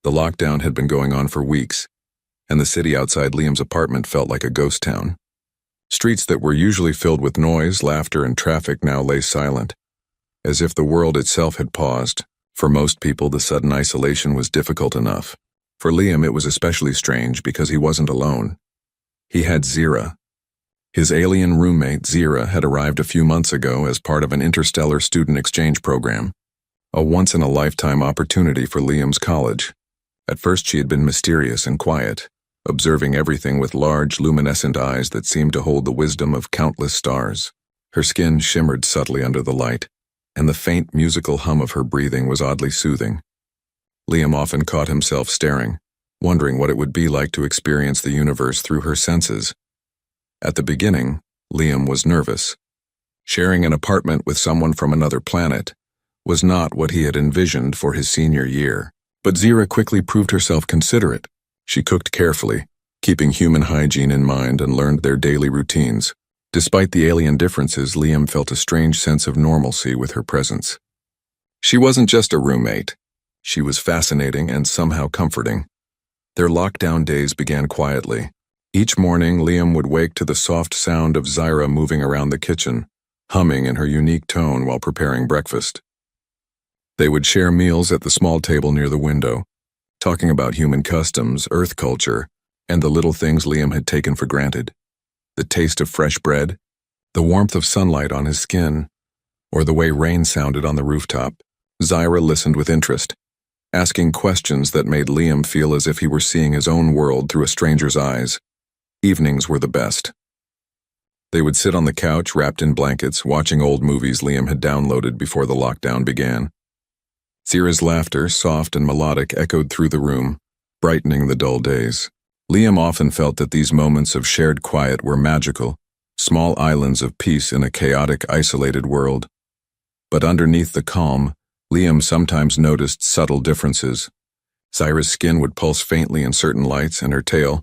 The lockdown had been going on for weeks, and the city outside Liam's apartment felt like a ghost town. Streets that were usually filled with noise, laughter, and traffic now lay silent, as if the world itself had paused. For most people, the sudden isolation was difficult enough. For Liam, it was especially strange because he wasn't alone. He had Zira. His alien roommate, Zira, had arrived a few months ago as part of an interstellar student exchange program, a once-in-a-lifetime opportunity for Liam's college. At first, she had been mysterious and quiet, observing everything with large, luminescent eyes that seemed to hold the wisdom of countless stars. Her skin shimmered subtly under the light, and the faint musical hum of her breathing was oddly soothing. Liam often caught himself staring, wondering what it would be like to experience the universe through her senses. At the beginning, Liam was nervous. Sharing an apartment with someone from another planet was not what he had envisioned for his senior year. But Zira quickly proved herself considerate. She cooked carefully, keeping human hygiene in mind, and learned their daily routines. Despite the alien differences, Liam felt a strange sense of normalcy with her presence. She wasn't just a roommate. She was fascinating and somehow comforting. Their lockdown days began quietly. Each morning, Liam would wake to the soft sound of Zira moving around the kitchen, humming in her unique tone while preparing breakfast. They would share meals at the small table near the window, talking about human customs, Earth culture, and the little things Liam had taken for granted. The taste of fresh bread, the warmth of sunlight on his skin, or the way rain sounded on the rooftop. Zira listened with interest, asking questions that made Liam feel as if he were seeing his own world through a stranger's eyes. Evenings were the best. They would sit on the couch, wrapped in blankets, watching old movies Liam had downloaded before the lockdown began. Zira's laughter, soft and melodic, echoed through the room, brightening the dull days. Liam often felt that these moments of shared quiet were magical, small islands of peace in a chaotic, isolated world. But underneath the calm, Liam sometimes noticed subtle differences. Zira's skin would pulse faintly in certain lights, and her tail,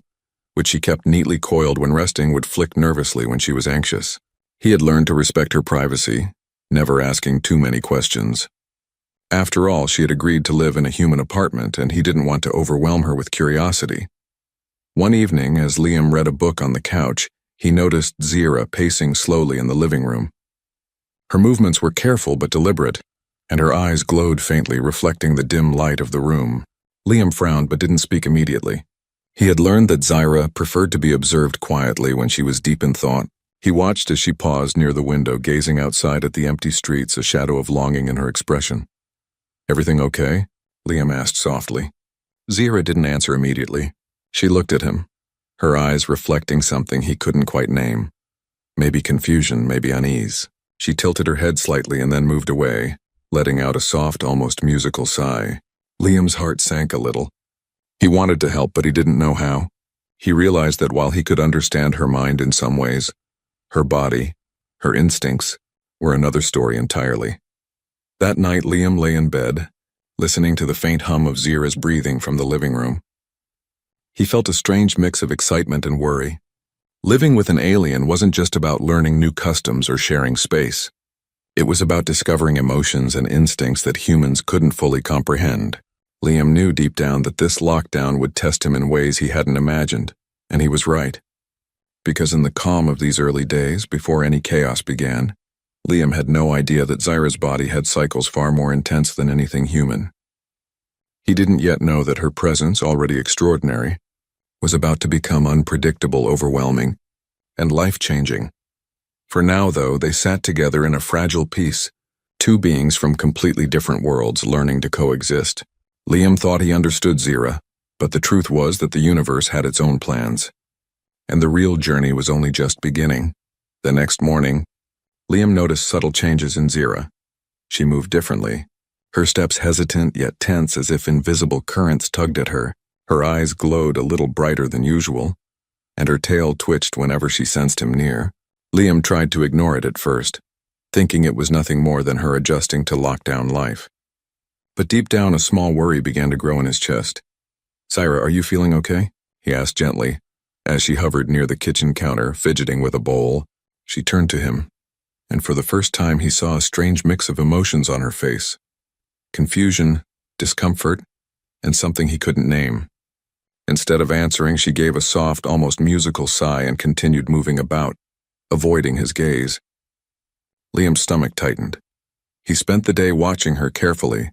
which she kept neatly coiled when resting, would flick nervously when she was anxious. He had learned to respect her privacy, never asking too many questions. After all, she had agreed to live in a human apartment, and he didn't want to overwhelm her with curiosity. One evening, as Liam read a book on the couch, he noticed Zira pacing slowly in the living room. Her movements were careful but deliberate, and her eyes glowed faintly, reflecting the dim light of the room. Liam frowned but didn't speak immediately. He had learned that Zira preferred to be observed quietly when she was deep in thought. He watched as she paused near the window, gazing outside at the empty streets, a shadow of longing in her expression. "Everything okay?" Liam asked softly. Zira didn't answer immediately. She looked at him, her eyes reflecting something he couldn't quite name. Maybe confusion, maybe unease. She tilted her head slightly and then moved away, letting out a soft, almost musical sigh. Liam's heart sank a little. He wanted to help, but he didn't know how. He realized that while he could understand her mind in some ways, her body, her instincts, were another story entirely. That night, Liam lay in bed, listening to the faint hum of Zira's breathing from the living room. He felt a strange mix of excitement and worry. Living with an alien wasn't just about learning new customs or sharing space. It was about discovering emotions and instincts that humans couldn't fully comprehend. Liam knew deep down that this lockdown would test him in ways he hadn't imagined, and he was right. Because in the calm of these early days, before any chaos began, Liam had no idea that Zira's body had cycles far more intense than anything human. He didn't yet know that her presence, already extraordinary, was about to become unpredictable, overwhelming, and life-changing. For now, though, they sat together in a fragile peace, two beings from completely different worlds learning to coexist. Liam thought he understood Zira, but the truth was that the universe had its own plans, and the real journey was only just beginning. The next morning, Liam noticed subtle changes in Zira. She moved differently, her steps hesitant yet tense as if invisible currents tugged at her. Her eyes glowed a little brighter than usual, and her tail twitched whenever she sensed him near. Liam tried to ignore it at first, thinking it was nothing more than her adjusting to lockdown life. But deep down, a small worry began to grow in his chest. "Zira, are you feeling okay?" he asked gently. As she hovered near the kitchen counter, fidgeting with a bowl, she turned to him, and for the first time he saw a strange mix of emotions on her face. Confusion, discomfort, and something he couldn't name. Instead of answering, she gave a soft, almost musical sigh and continued moving about, avoiding his gaze. Liam's stomach tightened. He spent the day watching her carefully,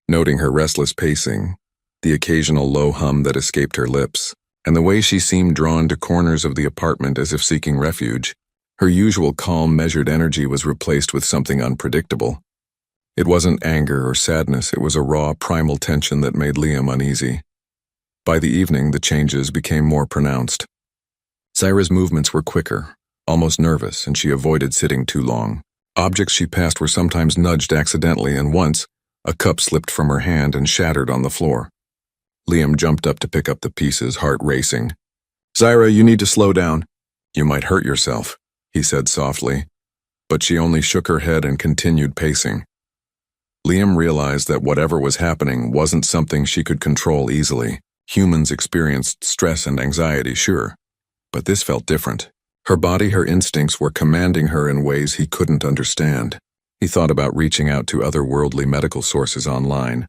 noting her restless pacing, the occasional low hum that escaped her lips, and the way she seemed drawn to corners of the apartment as if seeking refuge. Her usual calm, measured energy was replaced with something unpredictable. It wasn't anger or sadness, it was a raw, primal tension that made Liam uneasy. By the evening, the changes became more pronounced. Zaira's movements were quicker, almost nervous, and she avoided sitting too long. Objects she passed were sometimes nudged accidentally, and once, a cup slipped from her hand and shattered on the floor. Liam jumped up to pick up the pieces, heart racing. "Zaira, you need to slow down. You might hurt yourself," he said softly, but she only shook her head and continued pacing. Liam realized that whatever was happening wasn't something she could control easily. Humans experienced stress and anxiety, sure, but this felt different. Her body, her instincts were commanding her in ways he couldn't understand. He thought about reaching out to otherworldly medical sources online,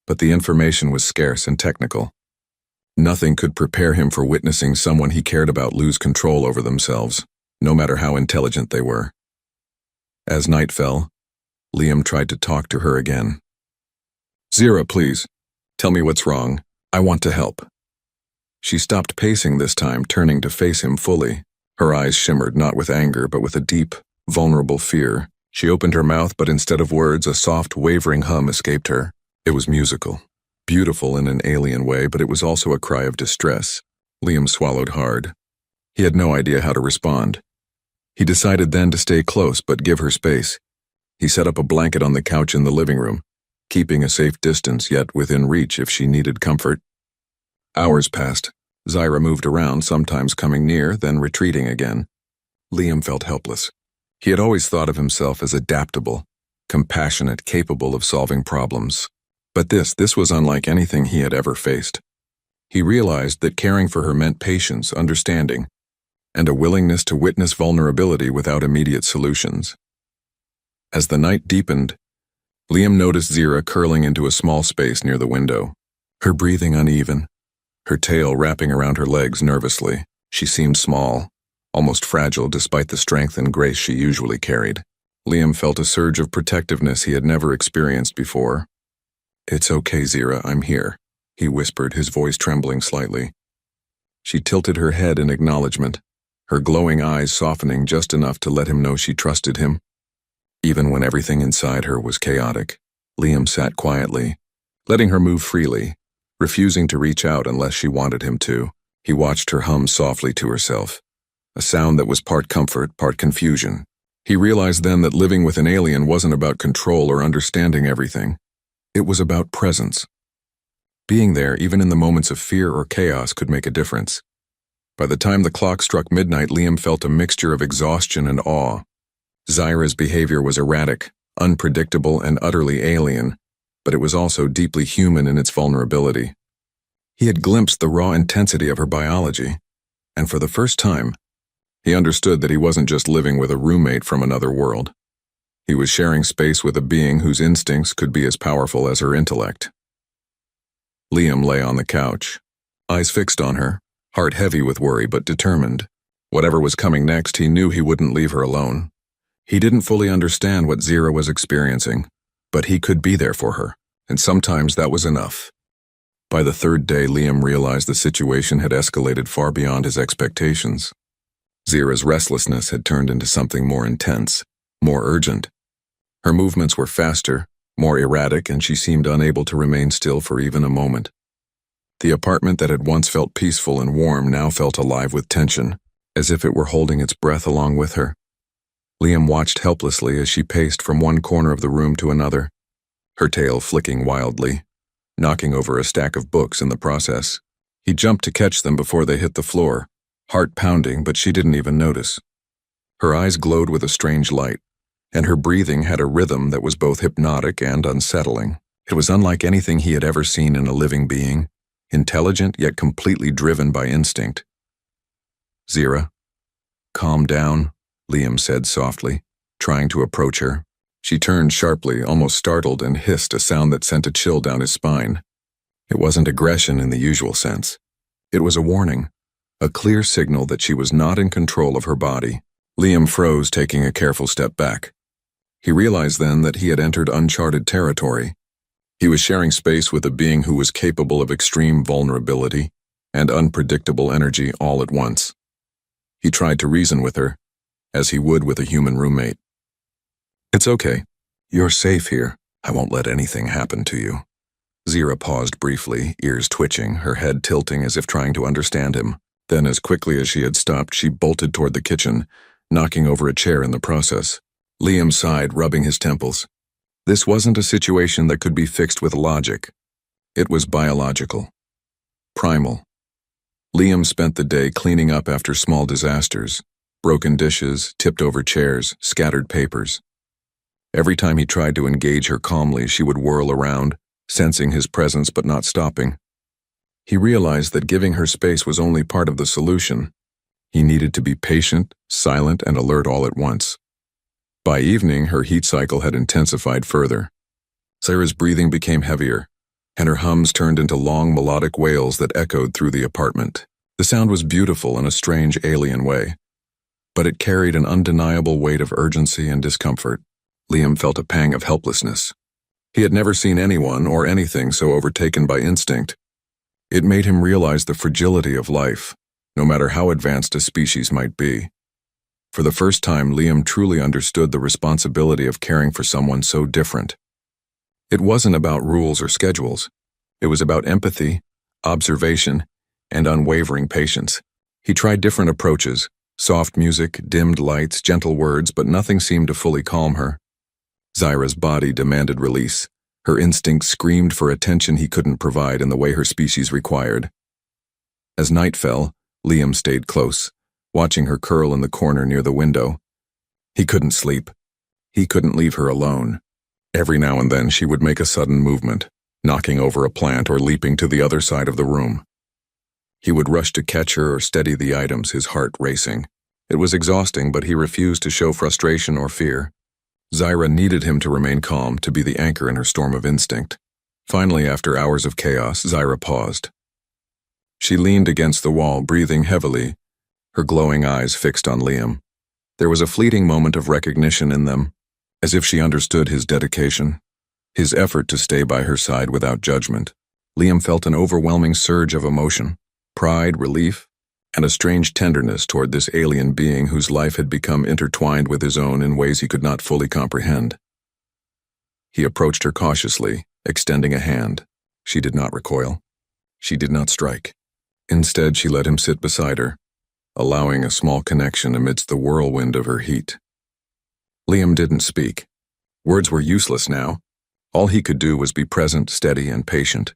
but the information was scarce and technical. Nothing could prepare him for witnessing someone he cared about lose control over themselves, no matter how intelligent they were. As night fell, Liam tried to talk to her again. "Zaira, please, tell me what's wrong. I want to help." She stopped pacing this time, turning to face him fully. Her eyes shimmered not with anger, but with a deep, vulnerable fear. She opened her mouth, but instead of words, a soft, wavering hum escaped her. It was musical, beautiful in an alien way, but it was also a cry of distress. Liam swallowed hard. He had no idea how to respond. He decided then to stay close, but give her space. He set up a blanket on the couch in the living room, keeping a safe distance, yet within reach if she needed comfort. Hours passed. Zaira moved around, sometimes coming near, then retreating again. Liam felt helpless. He had always thought of himself as adaptable, compassionate, capable of solving problems. But this was unlike anything he had ever faced. He realized that caring for her meant patience, understanding, and a willingness to witness vulnerability without immediate solutions. As the night deepened, Liam noticed Zaira curling into a small space near the window, her breathing uneven, her tail wrapping around her legs nervously. She seemed small, almost fragile despite the strength and grace she usually carried. Liam felt a surge of protectiveness he had never experienced before. "It's okay, Zaira, I'm here," he whispered, his voice trembling slightly. She tilted her head in acknowledgement, her glowing eyes softening just enough to let him know she trusted him. Even when everything inside her was chaotic, Liam sat quietly, letting her move freely, refusing to reach out unless she wanted him to. He watched her hum softly to herself, a sound that was part comfort, part confusion. He realized then that living with an alien wasn't about control or understanding everything. It was about presence. Being there, even in the moments of fear or chaos, could make a difference. By the time the clock struck midnight, Liam felt a mixture of exhaustion and awe. Zaira's behavior was erratic, unpredictable, and utterly alien, but it was also deeply human in its vulnerability. He had glimpsed the raw intensity of her biology, and for the first time, he understood that he wasn't just living with a roommate from another world. He was sharing space with a being whose instincts could be as powerful as her intellect. Liam lay on the couch, eyes fixed on her, heart heavy with worry but determined. Whatever was coming next, he knew he wouldn't leave her alone. He didn't fully understand what Zaira was experiencing, but he could be there for her, and sometimes that was enough. By the third day, Liam realized the situation had escalated far beyond his expectations. Zaira's restlessness had turned into something more intense, more urgent. Her movements were faster, more erratic, and she seemed unable to remain still for even a moment. The apartment that had once felt peaceful and warm now felt alive with tension, as if it were holding its breath along with her. Liam watched helplessly as she paced from one corner of the room to another, her tail flicking wildly, knocking over a stack of books in the process. He jumped to catch them before they hit the floor, heart pounding, but she didn't even notice. Her eyes glowed with a strange light, and her breathing had a rhythm that was both hypnotic and unsettling. It was unlike anything he had ever seen in a living being, intelligent yet completely driven by instinct. "Zaira, calm down," Liam said softly, trying to approach her. She turned sharply, almost startled, and hissed a sound that sent a chill down his spine. It wasn't aggression in the usual sense. It was a warning, a clear signal that she was not in control of her body. Liam froze, taking a careful step back. He realized then that he had entered uncharted territory. He was sharing space with a being who was capable of extreme vulnerability and unpredictable energy all at once. He tried to reason with her, as he would with a human roommate. "It's okay. You're safe here. I won't let anything happen to you." Zira paused briefly, ears twitching, her head tilting as if trying to understand him. Then, as quickly as she had stopped, she bolted toward the kitchen, knocking over a chair in the process. Liam sighed, rubbing his temples. This wasn't a situation that could be fixed with logic. It was biological. Primal. Liam spent the day cleaning up after small disasters, broken dishes, tipped over chairs, scattered papers. Every time he tried to engage her calmly, she would whirl around, sensing his presence but not stopping. He realized that giving her space was only part of the solution. He needed to be patient, silent, and alert all at once. By evening, her heat cycle had intensified further. Sarah's breathing became heavier, and her hums turned into long melodic wails that echoed through the apartment. The sound was beautiful in a strange alien way, but it carried an undeniable weight of urgency and discomfort. Liam felt a pang of helplessness. He had never seen anyone or anything so overtaken by instinct. It made him realize the fragility of life, no matter how advanced a species might be. For the first time, Liam truly understood the responsibility of caring for someone so different. It wasn't about rules or schedules. It was about empathy, observation, and unwavering patience. He tried different approaches, soft music, dimmed lights, gentle words, but nothing seemed to fully calm her. Zyra's body demanded release. Her instincts screamed for attention he couldn't provide in the way her species required. As night fell, Liam stayed close, watching her curl in the corner near the window. He couldn't sleep. He couldn't leave her alone. Every now and then she would make a sudden movement, knocking over a plant or leaping to the other side of the room. He would rush to catch her or steady the items, his heart racing. It was exhausting, but he refused to show frustration or fear. Zyra needed him to remain calm, to be the anchor in her storm of instinct. Finally, after hours of chaos, Zyra paused. She leaned against the wall, breathing heavily, her glowing eyes fixed on Liam. There was a fleeting moment of recognition in them, as if she understood his dedication, his effort to stay by her side without judgment. Liam felt an overwhelming surge of emotion, pride, relief, and a strange tenderness toward this alien being whose life had become intertwined with his own in ways he could not fully comprehend. He approached her cautiously, extending a hand. She did not recoil. She did not strike. Instead, she let him sit beside her, allowing a small connection amidst the whirlwind of her heat. Liam didn't speak. Words were useless now. All he could do was be present, steady, and patient.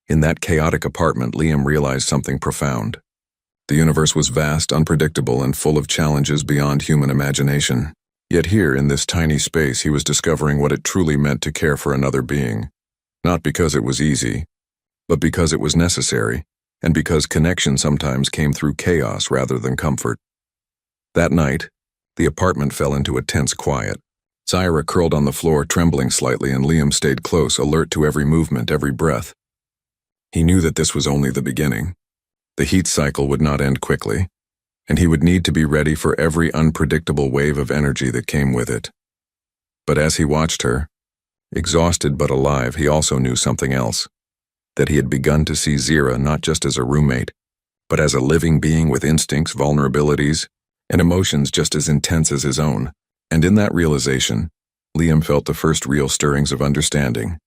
In that chaotic apartment, Liam realized something profound. The universe was vast, unpredictable, and full of challenges beyond human imagination. Yet here, in this tiny space, he was discovering what it truly meant to care for another being. Not because it was easy, but because it was necessary, and because connection sometimes came through chaos rather than comfort. That night, the apartment fell into a tense quiet. Zyra curled on the floor, trembling slightly, and Liam stayed close, alert to every movement, every breath. He knew that this was only the beginning. The heat cycle would not end quickly, and he would need to be ready for every unpredictable wave of energy that came with it. But as he watched her, exhausted but alive, he also knew something else, that he had begun to see Zyra not just as a roommate, but as a living being with instincts, vulnerabilities, and emotions just as intense as his own. And in that realization, Liam felt the first real stirrings of understanding,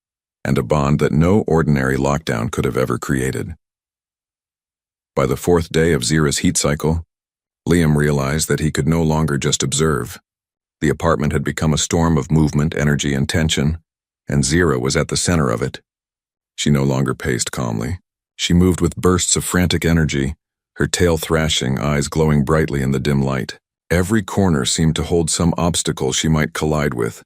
and a bond that no ordinary lockdown could have ever created. By the fourth day of Zyra's heat cycle, Liam realized that he could no longer just observe. The apartment had become a storm of movement, energy, and tension, and Zyra was at the center of it. She no longer paced calmly. She moved with bursts of frantic energy, her tail thrashing, eyes glowing brightly in the dim light. Every corner seemed to hold some obstacle she might collide with,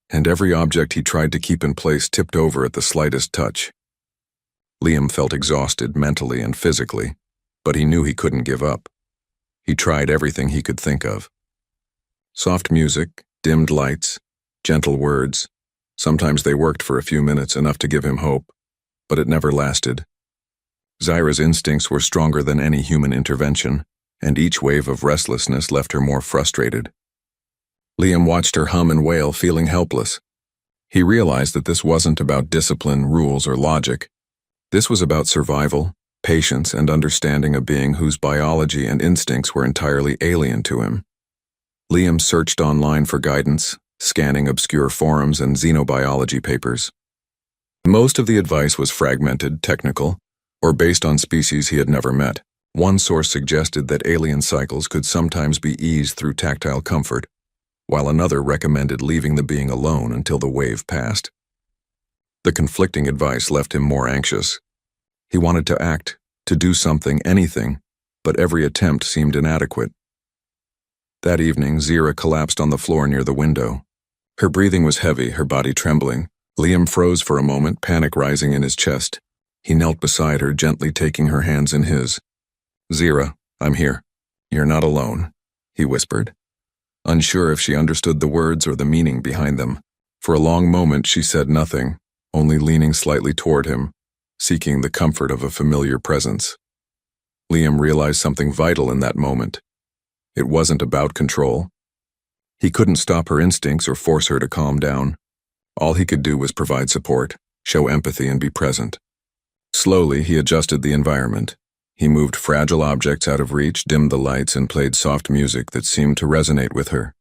and every object he tried to keep in place tipped over at the slightest touch. Liam felt exhausted mentally and physically, but he knew he couldn't give up. He tried everything he could think of. Soft music, dimmed lights, gentle words. Sometimes they worked for a few minutes, enough to give him hope. but it never lasted. Zyra's instincts were stronger than any human intervention, and each wave of restlessness left her more frustrated. Liam watched her hum and wail, feeling helpless. He realized that this wasn't about discipline, rules, or logic. This was about survival, patience, and understanding a being whose biology and instincts were entirely alien to him. Liam searched online for guidance, scanning obscure forums and xenobiology papers. Most of the advice was fragmented, technical, or based on species he had never met. One source suggested that alien cycles could sometimes be eased through tactile comfort, while another recommended leaving the being alone until the wave passed. The conflicting advice left him more anxious. He wanted to act, to do something, anything, but every attempt seemed inadequate. That evening, Zyra collapsed on the floor near the window. Her breathing was heavy, her body trembling. Liam froze for a moment, panic rising in his chest. He knelt beside her, gently taking her hands in his. "Zyra, I'm here. You're not alone," he whispered, unsure if she understood the words or the meaning behind them. For a long moment she said nothing, only leaning slightly toward him, seeking the comfort of a familiar presence. Liam realized something vital in that moment. It wasn't about control. He couldn't stop her instincts or force her to calm down. All he could do was provide support, show empathy, and be present. Slowly, he adjusted the environment. He moved fragile objects out of reach, dimmed the lights, and played soft music that seemed to resonate with her.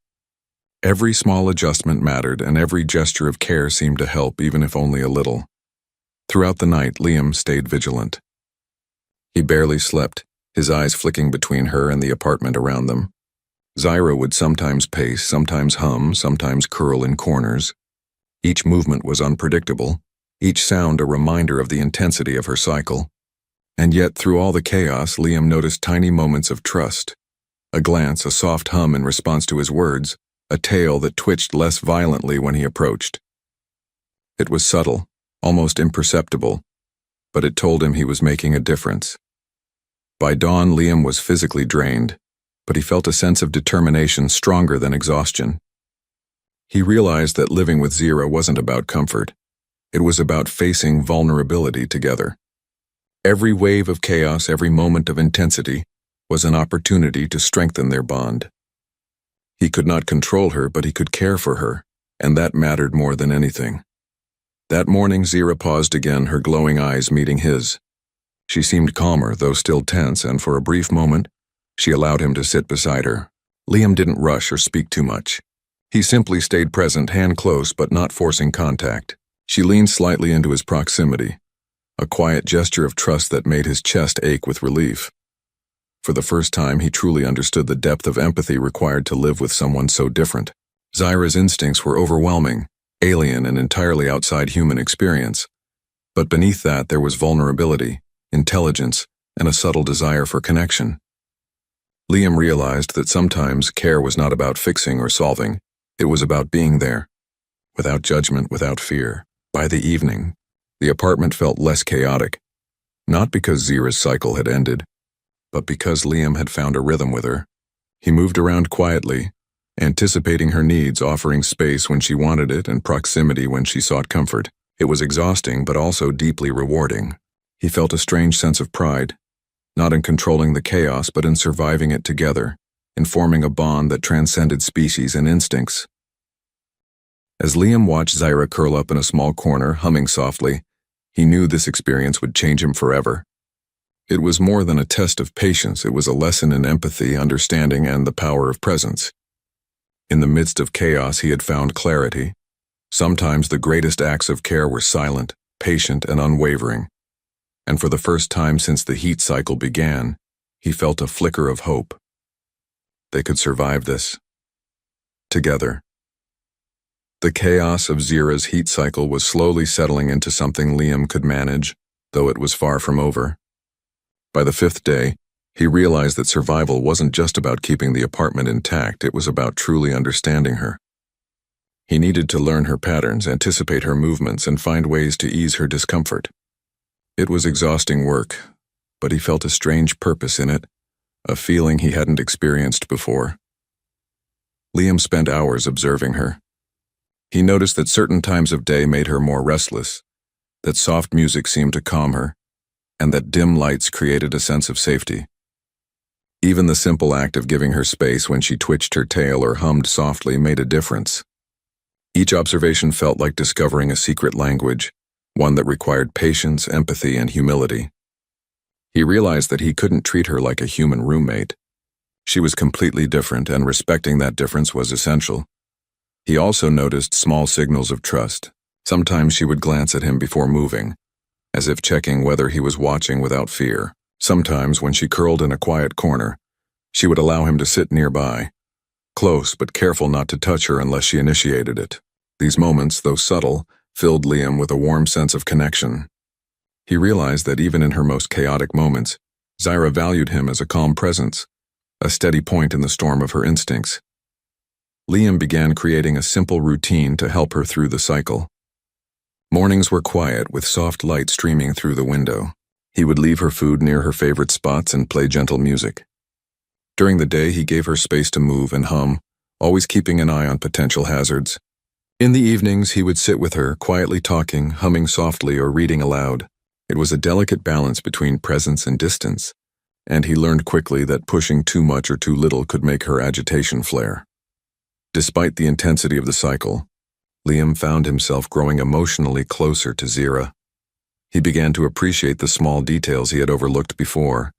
Every small adjustment mattered, and every gesture of care seemed to help, even if only a little. Throughout the night, Liam stayed vigilant. He barely slept, his eyes flicking between her and the apartment around them. Zyra would sometimes pace, sometimes hum, sometimes curl in corners. Each movement was unpredictable, each sound a reminder of the intensity of her cycle. And yet, through all the chaos, Liam noticed tiny moments of trust. A glance, a soft hum in response to his words, a tail that twitched less violently when he approached. It was subtle, almost imperceptible, but it told him he was making a difference. By dawn, Liam was physically drained, but he felt a sense of determination stronger than exhaustion. He realized that living with Zyra wasn't about comfort. It was about facing vulnerability together. Every wave of chaos, every moment of intensity, was an opportunity to strengthen their bond. He could not control her, but he could care for her, and that mattered more than anything. That morning, Zyra paused again, her glowing eyes meeting his. She seemed calmer, though still tense, and for a brief moment, she allowed him to sit beside her. Liam didn't rush or speak too much. He simply stayed present, hand close but not forcing contact. She leaned slightly into his proximity, a quiet gesture of trust that made his chest ache with relief. For the first time, he truly understood the depth of empathy required to live with someone so different. Zyra's instincts were overwhelming, alien and entirely outside human experience. But beneath that, there was vulnerability, intelligence, and a subtle desire for connection. Liam realized that sometimes care was not about fixing or solving. It was about being there, without judgment, without fear. By the evening, the apartment felt less chaotic, not because Zyra's cycle had ended, but because Liam had found a rhythm with her. He moved around quietly, anticipating her needs, offering space when she wanted it and proximity when she sought comfort. It was exhausting, but also deeply rewarding. He felt a strange sense of pride, not in controlling the chaos, but in surviving it together, in forming a bond that transcended species and instincts. As Liam watched Zyra curl up in a small corner, humming softly, he knew this experience would change him forever. It was more than a test of patience, it was a lesson in empathy, understanding, and the power of presence. In the midst of chaos, he had found clarity. Sometimes the greatest acts of care were silent, patient, and unwavering. And for the first time since the heat cycle began, he felt a flicker of hope. They could survive this. Together. The chaos of Zyra's heat cycle was slowly settling into something Liam could manage, though it was far from over. By the 5th day, he realized that survival wasn't just about keeping the apartment intact, it was about truly understanding her. He needed to learn her patterns, anticipate her movements, and find ways to ease her discomfort. It was exhausting work, but he felt a strange purpose in it, a feeling he hadn't experienced before. Liam spent hours observing her. He noticed that certain times of day made her more restless, that soft music seemed to calm her, and that dim lights created a sense of safety. Even the simple act of giving her space when she twitched her tail or hummed softly made a difference. Each observation felt like discovering a secret language, one that required patience, empathy, and humility. He realized that he couldn't treat her like a human roommate. She was completely different, and respecting that difference was essential. He also noticed small signals of trust. Sometimes she would glance at him before moving, as if checking whether he was watching without fear. Sometimes, when she curled in a quiet corner, she would allow him to sit nearby, close but careful not to touch her unless she initiated it. These moments, though subtle, filled Liam with a warm sense of connection. He realized that even in her most chaotic moments, Zaira valued him as a calm presence, a steady point in the storm of her instincts. Liam began creating a simple routine to help her through the cycle. Mornings were quiet, with soft light streaming through the window. He would leave her food near her favorite spots and play gentle music. During the day, he gave her space to move and hum, always keeping an eye on potential hazards. In the evenings, he would sit with her, quietly talking, humming softly, or reading aloud. It was a delicate balance between presence and distance, and he learned quickly that pushing too much or too little could make her agitation flare. Despite the intensity of the cycle, Liam found himself growing emotionally closer to Zaira. He began to appreciate the small details he had overlooked before,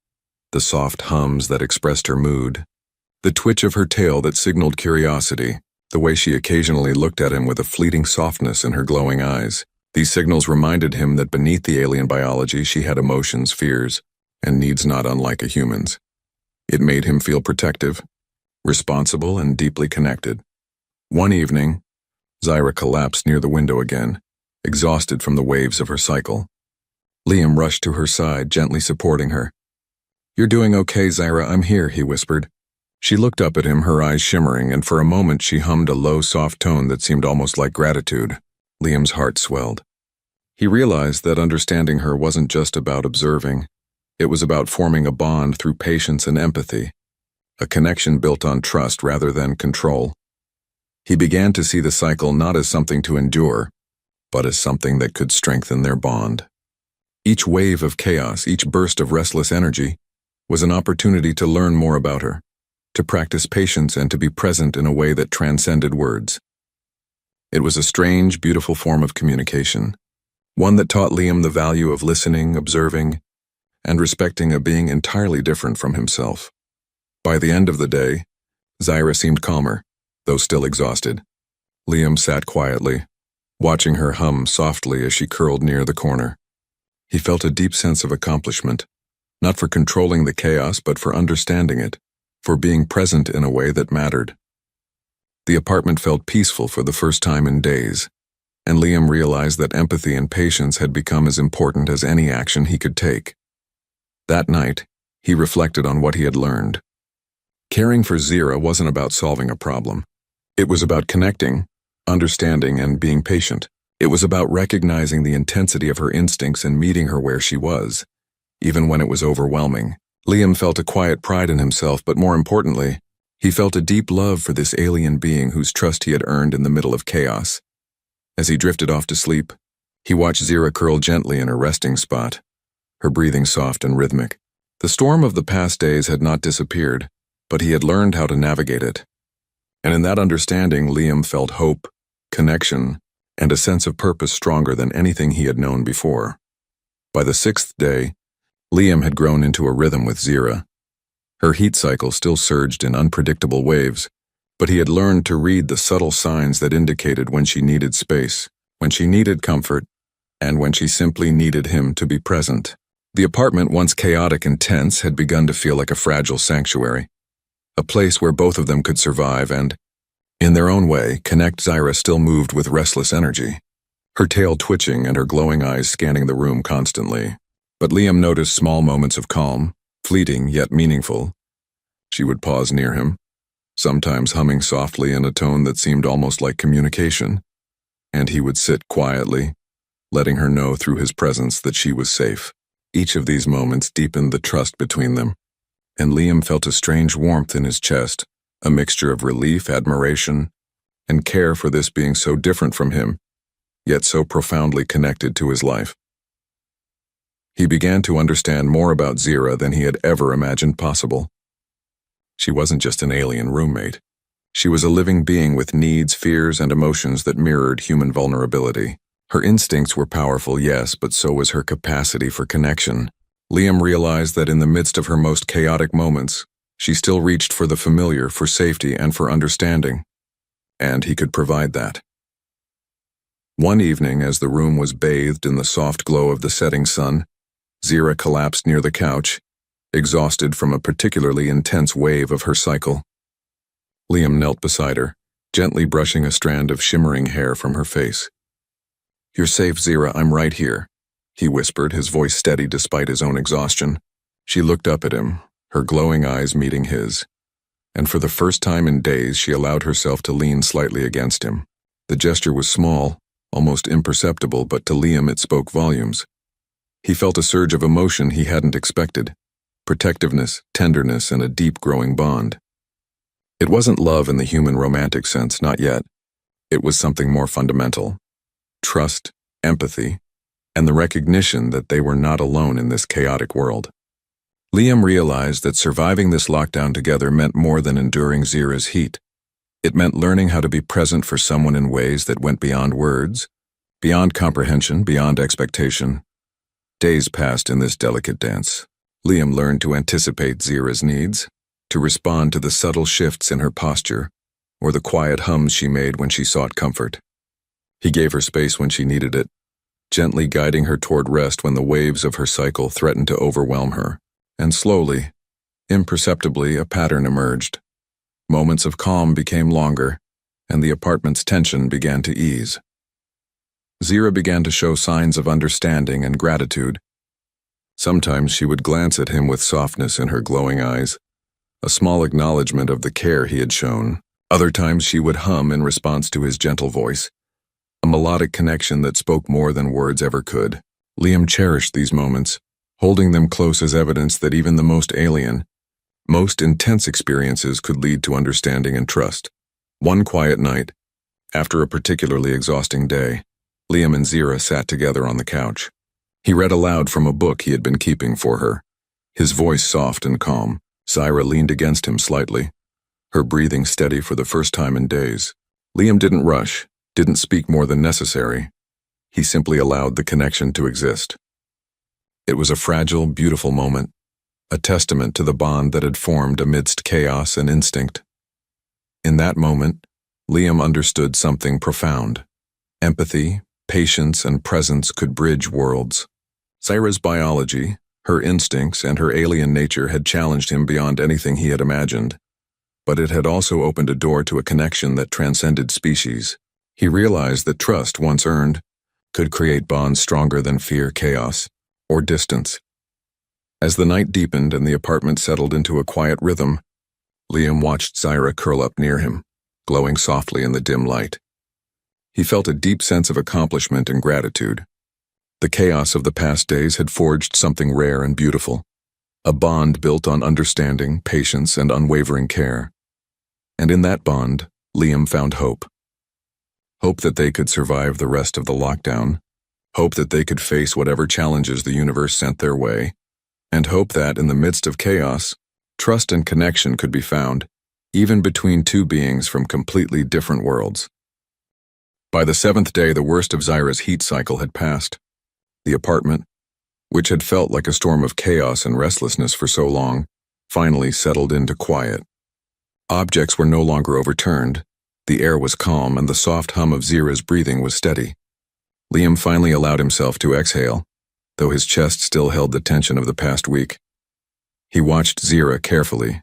the soft hums that expressed her mood, the twitch of her tail that signaled curiosity, the way she occasionally looked at him with a fleeting softness in her glowing eyes. These signals reminded him that beneath the alien biology she had emotions, fears, and needs not unlike a human's. It made him feel protective, responsible, and deeply connected. One evening, Zaira collapsed near the window again, exhausted from the waves of her cycle. Liam rushed to her side, gently supporting her. "You're doing okay, Zaira, I'm here," he whispered. She looked up at him, her eyes shimmering, and for a moment she hummed a low, soft tone that seemed almost like gratitude. Liam's heart swelled. He realized that understanding her wasn't just about observing. It was about forming a bond through patience and empathy, a connection built on trust rather than control. He began to see the cycle not as something to endure, but as something that could strengthen their bond. Each wave of chaos, each burst of restless energy, was an opportunity to learn more about her, to practice patience and to be present in a way that transcended words. It was a strange, beautiful form of communication, one that taught Liam the value of listening, observing, and respecting a being entirely different from himself. By the end of the day, Zaira seemed calmer, though still exhausted. Liam sat quietly, watching her hum softly as she curled near the corner. He felt a deep sense of accomplishment, not for controlling the chaos, but for understanding it, for being present in a way that mattered. The apartment felt peaceful for the first time in days, and Liam realized that empathy and patience had become as important as any action he could take. That night, he reflected on what he had learned. Caring for Zaira wasn't about solving a problem. It was about connecting, understanding, and being patient. It was about recognizing the intensity of her instincts and meeting her where she was, even when it was overwhelming. Liam felt a quiet pride in himself, but more importantly, he felt a deep love for this alien being whose trust he had earned in the middle of chaos. As he drifted off to sleep, he watched Zaira curl gently in her resting spot, her breathing soft and rhythmic. The storm of the past days had not disappeared, but he had learned how to navigate it. And in that understanding, Liam felt hope, connection, and a sense of purpose stronger than anything he had known before. By the 6th day, Liam had grown into a rhythm with Zaira. Her heat cycle still surged in unpredictable waves, but he had learned to read the subtle signs that indicated when she needed space, when she needed comfort, and when she simply needed him to be present. The apartment, once chaotic and tense, had begun to feel like a fragile sanctuary, a place where both of them could survive and, in their own way, connect. Zaira still moved with restless energy, her tail twitching and her glowing eyes scanning the room constantly. But Liam noticed small moments of calm, fleeting yet meaningful. She would pause near him, sometimes humming softly in a tone that seemed almost like communication, and he would sit quietly, letting her know through his presence that she was safe. Each of these moments deepened the trust between them, and Liam felt a strange warmth in his chest, a mixture of relief, admiration, and care for this being so different from him. yet so profoundly connected to his life. He began to understand more about Zira than he had ever imagined possible. She wasn't just an alien roommate. She was a living being with needs, fears, and emotions that mirrored human vulnerability. Her instincts were powerful, yes, but so was her capacity for connection. Liam realized that in the midst of her most chaotic moments, she still reached for the familiar, for safety, and for understanding. And he could provide that. One evening, as the room was bathed in the soft glow of the setting sun, Zira collapsed near the couch, exhausted from a particularly intense wave of her cycle. Liam knelt beside her, gently brushing a strand of shimmering hair from her face. "You're safe, Zira, I'm right here," he whispered, his voice steady despite his own exhaustion. She looked up at him, her glowing eyes meeting his, and for the first time in days she allowed herself to lean slightly against him. The gesture was small, almost imperceptible, but to Liam it spoke volumes. He felt a surge of emotion he hadn't expected: protectiveness, tenderness, and a deep growing bond. It wasn't love in the human romantic sense, not yet. It was something more fundamental: trust, empathy, and the recognition that they were not alone in this chaotic world. Liam realized that surviving this lockdown together meant more than enduring Zira's heat. It meant learning how to be present for someone in ways that went beyond words, beyond comprehension, beyond expectation. Days passed in this delicate dance. Liam learned to anticipate Zira's needs, to respond to the subtle shifts in her posture, or the quiet hums she made when she sought comfort. He gave her space when she needed it, gently guiding her toward rest when the waves of her cycle threatened to overwhelm her. And slowly, imperceptibly, a pattern emerged. Moments of calm became longer, and the apartment's tension began to ease. Zira began to show signs of understanding and gratitude. Sometimes she would glance at him with softness in her glowing eyes, a small acknowledgement of the care he had shown. Other times she would hum in response to his gentle voice, a melodic connection that spoke more than words ever could. Liam cherished these moments, holding them close as evidence that even the most alien, most intense experiences could lead to understanding and trust. One quiet night, after a particularly exhausting day, Liam and Zira sat together on the couch. He read aloud from a book he had been keeping for her, his voice soft and calm. Zira leaned against him slightly, her breathing steady for the first time in days. Liam didn't rush, didn't speak more than necessary. He simply allowed the connection to exist. It was a fragile, beautiful moment, a testament to the bond that had formed amidst chaos and instinct. In that moment, Liam understood something profound. Empathy, patience, and presence could bridge worlds. Zira's biology, her instincts, and her alien nature had challenged him beyond anything he had imagined, but it had also opened a door to a connection that transcended species. He realized that trust, once earned, could create bonds stronger than fear, chaos, or distance. As the night deepened and the apartment settled into a quiet rhythm, Liam watched Zira curl up near him, glowing softly in the dim light. He felt a deep sense of accomplishment and gratitude. The chaos of the past days had forged something rare and beautiful, a bond built on understanding, patience, and unwavering care. And in that bond, Liam found hope. Hope that they could survive the rest of the lockdown, hope that they could face whatever challenges the universe sent their way, and hope that, in the midst of chaos, trust and connection could be found, even between two beings from completely different worlds. By the seventh day, the worst of Zira's heat cycle had passed. The apartment, which had felt like a storm of chaos and restlessness for so long, finally settled into quiet. Objects were no longer overturned, the air was calm, and the soft hum of Zira's breathing was steady. Liam finally allowed himself to exhale, though his chest still held the tension of the past week. He watched Zira carefully.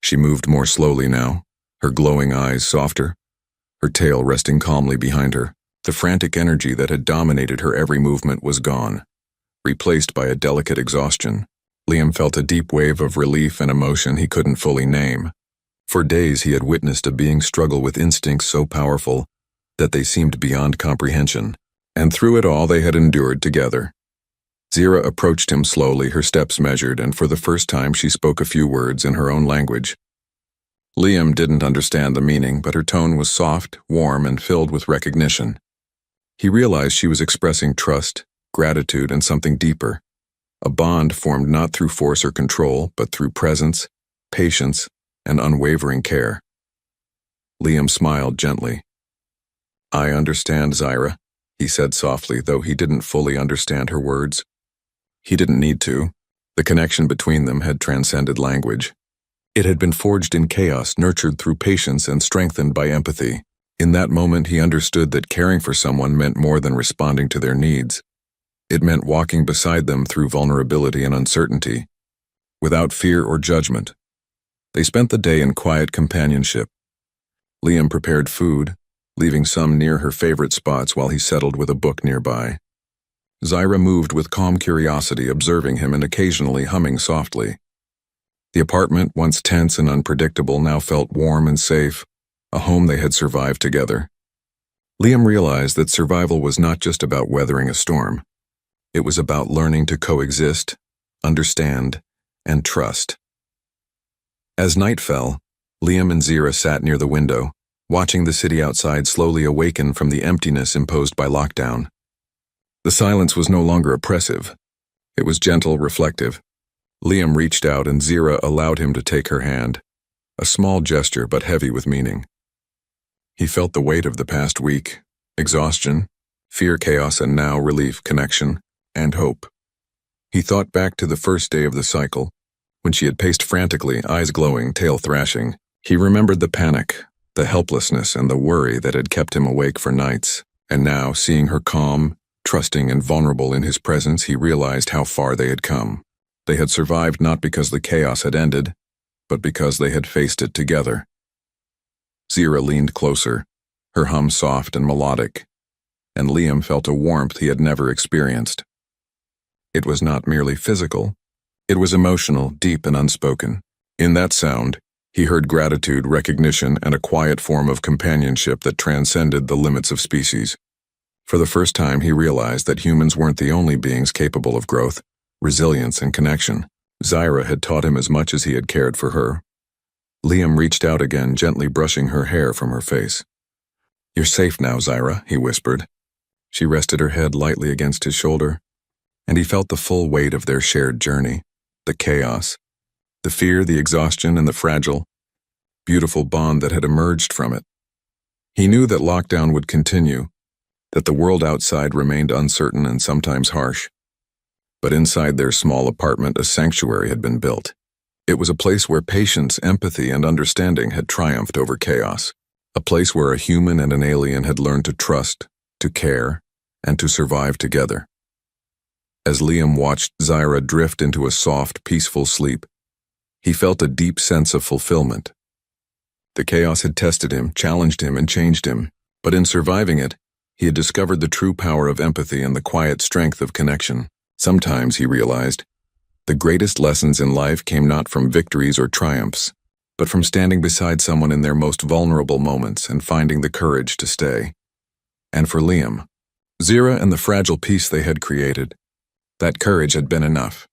She moved more slowly now, her glowing eyes softer, her tail resting calmly behind her. The frantic energy that had dominated her every movement was gone, replaced by a delicate exhaustion. Liam felt a deep wave of relief and emotion he couldn't fully name. For days he had witnessed a being struggle with instincts so powerful that they seemed beyond comprehension, and through it all they had endured together. Zira approached him slowly, her steps measured, and for the first time she spoke a few words in her own language. Liam didn't understand the meaning, but her tone was soft, warm, and filled with recognition. He realized she was expressing trust, gratitude, and something deeper. A bond formed not through force or control, but through presence, patience, and unwavering care. Liam smiled gently. "I understand, Zyra," he said softly, though he didn't fully understand her words. He didn't need to. The connection between them had transcended language. It had been forged in chaos, nurtured through patience, and strengthened by empathy. In that moment, he understood that caring for someone meant more than responding to their needs. It meant walking beside them through vulnerability and uncertainty, without fear or judgment. They spent the day in quiet companionship. Liam prepared food, leaving some near her favorite spots while he settled with a book nearby. Zyra moved with calm curiosity, observing him and occasionally humming softly. The apartment, once tense and unpredictable, now felt warm and safe, a home they had survived together. Liam realized that survival was not just about weathering a storm. It was about learning to coexist, understand, and trust. As night fell, Liam and Zyra sat near the window, watching the city outside slowly awaken from the emptiness imposed by lockdown. The silence was no longer oppressive. It was gentle, reflective. Liam reached out and Zyra allowed him to take her hand, a small gesture but heavy with meaning. He felt the weight of the past week, exhaustion, fear, chaos, and now relief, connection, and hope. He thought back to the first day of the cycle, when she had paced frantically, eyes glowing, tail thrashing. He remembered the panic, the helplessness, and the worry that had kept him awake for nights. And now, seeing her calm, trusting, and vulnerable in his presence, he realized how far they had come. They had survived not because the chaos had ended, but because they had faced it together. Zyra leaned closer, her hum soft and melodic, and Liam felt a warmth he had never experienced. It was not merely physical. It was emotional, deep, and unspoken. In that sound, he heard gratitude, recognition, and a quiet form of companionship that transcended the limits of species. For the first time, he realized that humans weren't the only beings capable of growth, resilience, and connection. Zyra had taught him as much as he had cared for her. Liam reached out again, gently brushing her hair from her face. "You're safe now, Zyra," he whispered. She rested her head lightly against his shoulder, and he felt the full weight of their shared journey, the chaos, the fear, the exhaustion, and the fragile, beautiful bond that had emerged from it. He knew that lockdown would continue, that the world outside remained uncertain and sometimes harsh. But inside their small apartment, a sanctuary had been built. It was a place where patience, empathy, and understanding had triumphed over chaos. A place where a human and an alien had learned to trust, to care, and to survive together. As Liam watched Zyra drift into a soft, peaceful sleep, he felt a deep sense of fulfillment. The chaos had tested him, challenged him, and changed him, but in surviving it, he had discovered the true power of empathy and the quiet strength of connection. Sometimes, he realized, the greatest lessons in life came not from victories or triumphs, but from standing beside someone in their most vulnerable moments and finding the courage to stay. And for Liam, Zyra and the fragile peace they had created, that courage had been enough.